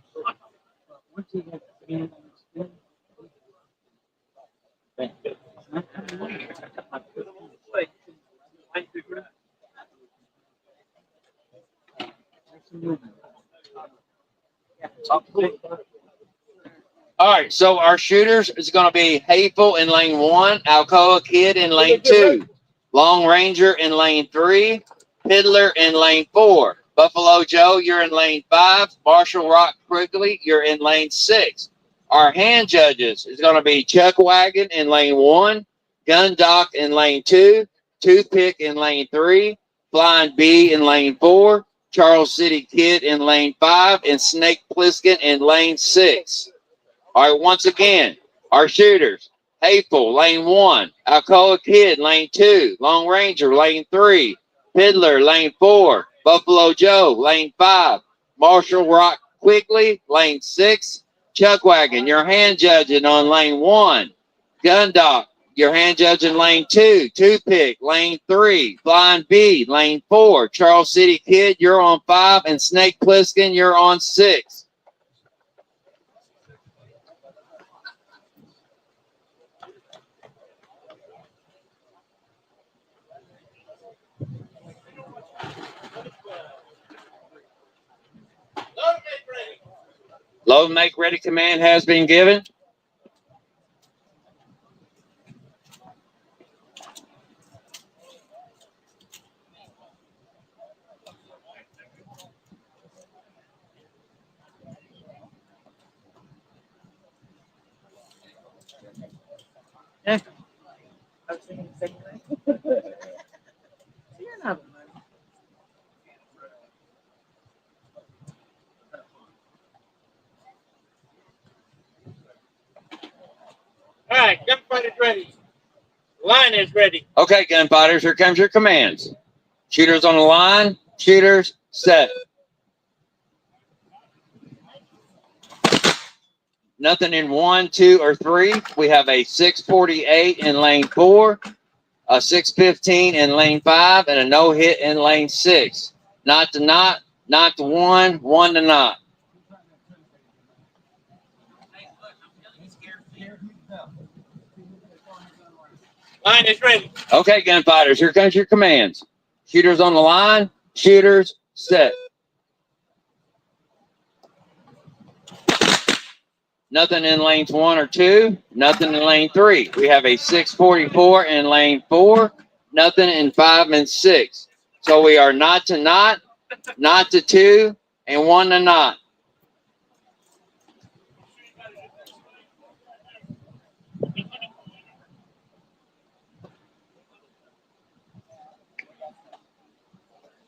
Once you get the end, All right, so our shooters is going to be Hateful in lane 1, Alcoa Kid in lane 2, Long Ranger in lane 3, Piddler in lane 4, Buffalo Joe, you're in lane 5, Marshall Rock Quigley, you're in lane 6. Our hand judges is going to be Chuck Wagon in lane 1, Gun Doc in lane 2, Toothpick in lane 3, Flying B in lane 4, Charles City Kid in lane 5, and Snake Plissken in lane 6. All right, once again, our shooters, Hateful, lane 1, Alcoa Kid, lane 2, Long Ranger, lane 3, Piddler, lane 4, Buffalo Joe, lane 5, Marshall Rock Quigley, lane 6, Chuck Wagon, your hand judging on lane 1, Gun Doc, your hand judging lane 2, Toothpick, lane 3, Flying B, lane 4, Charles City Kid, you're on 5, and Snake Plissken, you're on 6. Load make ready command has been given. I was thinking the same thing. You're not a money. All right, gunfighter's ready. Line is ready. Okay, gunfighters, here comes your commands. Shooters on the line, shooters set. Nothing in 1, 2, or 3. We have a 648 in lane 4, a 615 in lane 5, and a no hit in lane 6. Not to not, not to 1, 1 to not. Line is ready. Okay, gunfighters, here comes your commands. Shooters on the line, shooters set. Nothing in lanes 1 or 2, nothing in lane 3. We have a 644 in lane 4, nothing in 5 and 6. So we are not to not to 2, and 1 to not.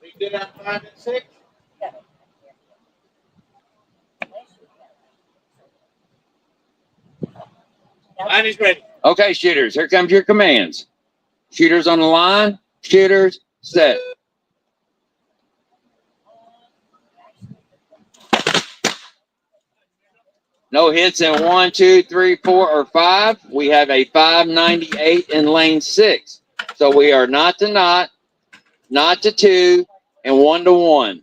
We good on 5 and 6? Line is ready. Okay, shooters, here comes your commands. Shooters on the line, shooters set. No hits in 1, 2, 3, 4, or 5. We have a 598 in lane 6. So we are not to not to 2, and 1 to 1.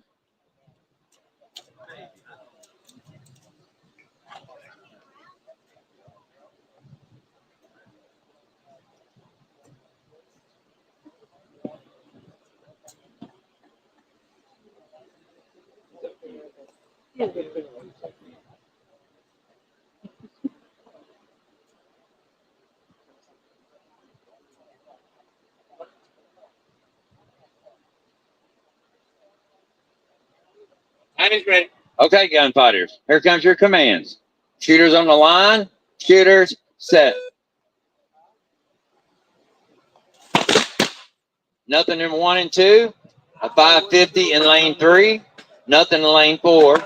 Line is ready. Okay, gunfighters, here comes your commands. Shooters on the line, shooters set. Nothing in 1 and 2, a 550 in lane 3, nothing in lane 4,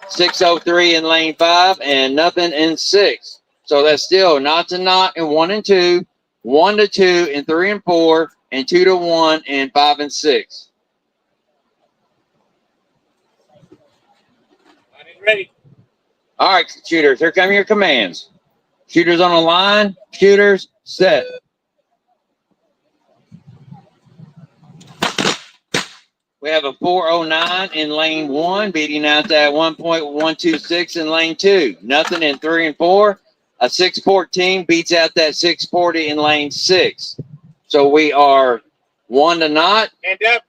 603 in lane 5, and nothing in 6. So that's still not to not in 1 and 2, 1 to 2 in 3 and 4, and 2 to 1 in 5 and 6. Ready. All right, shooters, here come your commands. Shooters on the line, shooters, set. We have a 409 in lane 1, beating out that 1.126 in lane 2. Nothing in 3 and 4. A 614 beats out that 640 in lane 6. So we are 1-0. Hand up.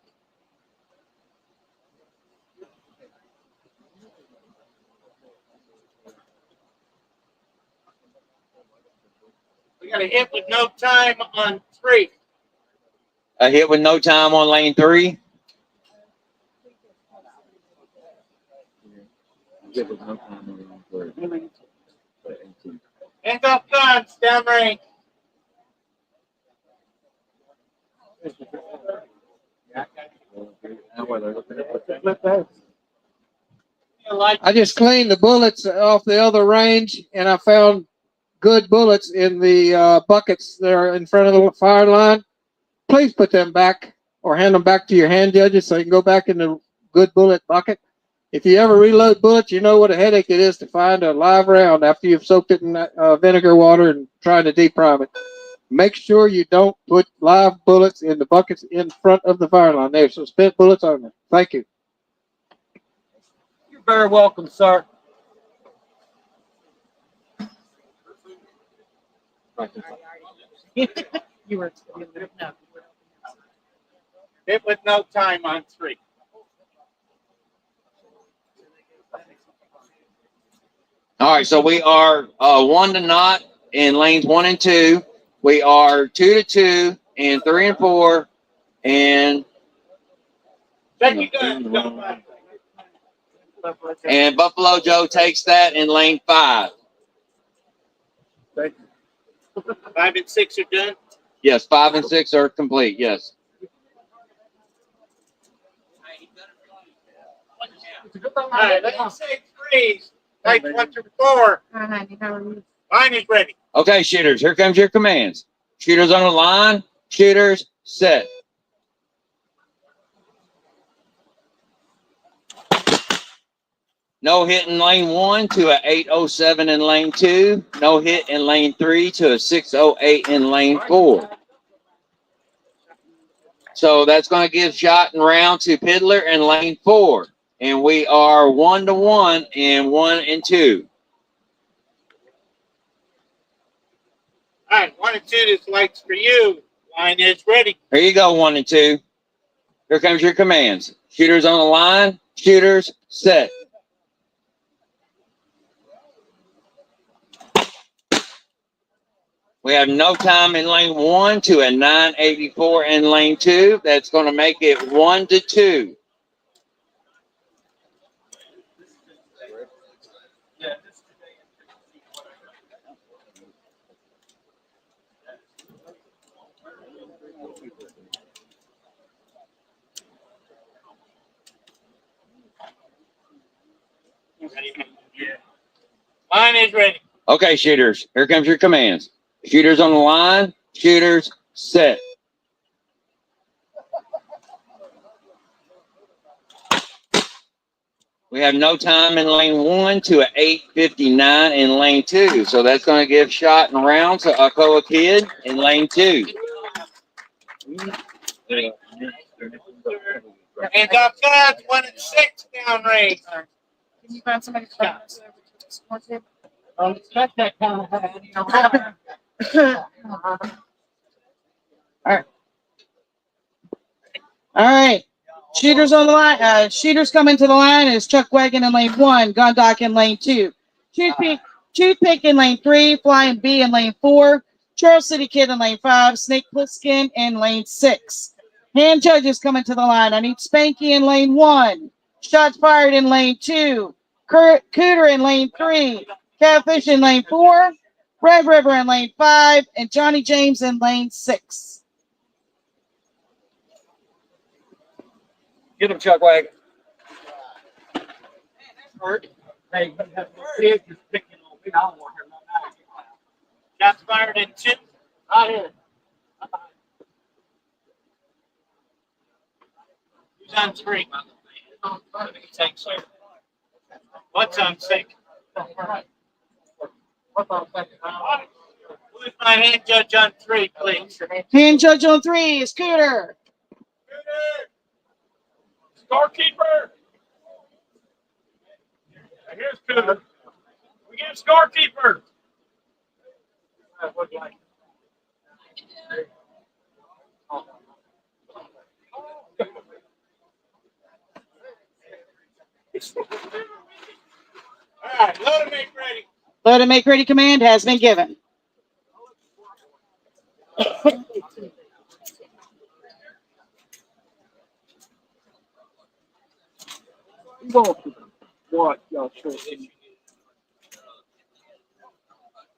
We got a hit with no time on 3. A hit with no time on lane 3. Hands off guns, downrange. I just cleaned the bullets off the other range, and I found good bullets in the buckets there in front of the fire line. Please put them back or hand them back to your hand judges so you can go back in the good bullet bucket. If you ever reload bullets, you know what a headache it is to find a live round after you've soaked it in vinegar water and trying to deprime it. Make sure you don't put live bullets in the buckets in front of the fire line. There's some spent bullets on there. Thank you. You're very welcome, sir. You were no. Hit with no time on 3. All right, so we are 1-0 in lanes 1 and 2. We are 2-2 in 3 and 4, and Check your guns, don't Buffalo Joe takes that in lane 5. 5 and 6 are done. Yes, 5 and 6 are complete. Yes. All right, let's say 3s. Type 1 through 4. Line is ready. Okay, shooters, here comes your commands. Shooters on the line, shooters, set. No hit in lane 1 to a 807 in lane 2. No hit in lane 3 to a 608 in lane 4. So that's going to give shot and round to Piddler in lane 4. And we are 1-1 in 1 and 2. All right, 1 and 2, this light's for you. Line is ready. Here you go, 1 and 2. Here comes your commands. Shooters on the line, shooters, set. We have no time in lane 1 to a 984 in lane 2. That's going to make it 1-2. Line is ready. Okay, shooters, here comes your commands. Shooters on the line, shooters, set. We have no time in lane 1 to an 859 in lane 2. So that's going to give shot and round to Alcoa Kid in lane 2. Hands off guns, 1 and 6 downrange. Can you find somebody to find us over to the support table? Don't expect that kind of thing. All right. Shooters on the line. Shooters coming to the line is Chuck Wagon in lane 1, Gondok in lane 2. Toothpick in lane 3, Flying B in lane 4, Charles City Kid in lane 5, Snake Plissken in lane 6. Hand judges coming to the line. I need Spanky in lane 1, Shots Fired in lane 2, Cooter in lane 3, Catfish in lane 4, Red River in lane 5, and Johnny James in lane 6. Get him, Chuck Wagon. Hey, you have no kids, you're picking on me. I don't want to hear nothing. Shots fired in 2. Out here. Who's on 3? Thanks, sir. What's on sync? Who's my hand judge on 3, please? Hand judge on 3 is Cooter. Scorekeeper. Here's Cooter. We get a scorekeeper. All right, load and make ready. Load and make ready command has been given. What y'all sure?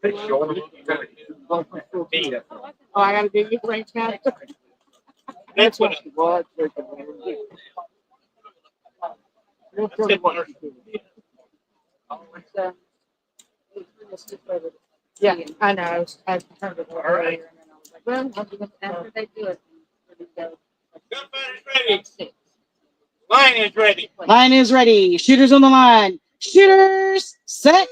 Oh, I gotta do you range now. That's what. Yeah, I know. I turned it over earlier and then I was like, well, after they do it. Gunfighter's ready. Line is ready. Line is ready. Shooters on the line. Shooters set.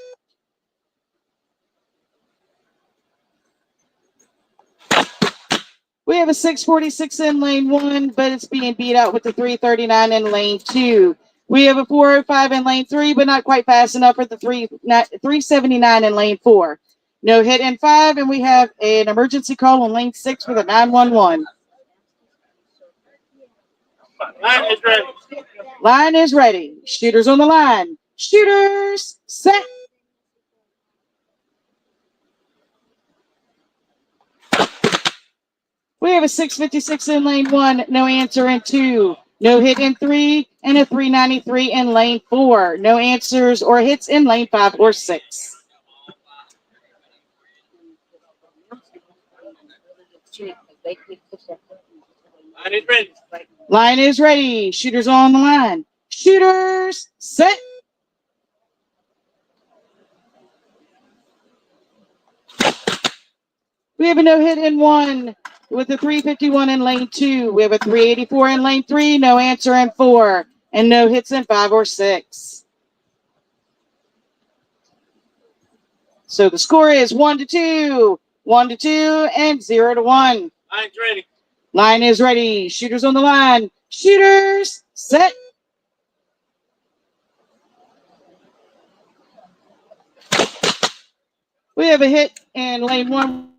We have a 646 in lane 1, but it's being beat out with the 339 in lane 2. We have a 405 in lane 3, but not quite fast enough for the 379 in lane 4. No hit in 5, and we have an emergency call on lane 6 with a 911. Line is ready. Line is ready. Shooters on the line. Shooters set. We have a 656 in lane 1, no answer in 2, no hit in 3, and a 393 in lane 4. No answers or hits in lane 5 or 6. Line is ready. Line is ready. Shooters on the line. Shooters set. We have a no hit in 1 with a 351 in lane 2. We have a 384 in lane 3, no answer in 4, and no hits in 5 or 6. So the score is 1-2, 1-2, and 0-1. Line's ready. Line is ready. Shooters on the line. Shooters set. We have a hit in lane 1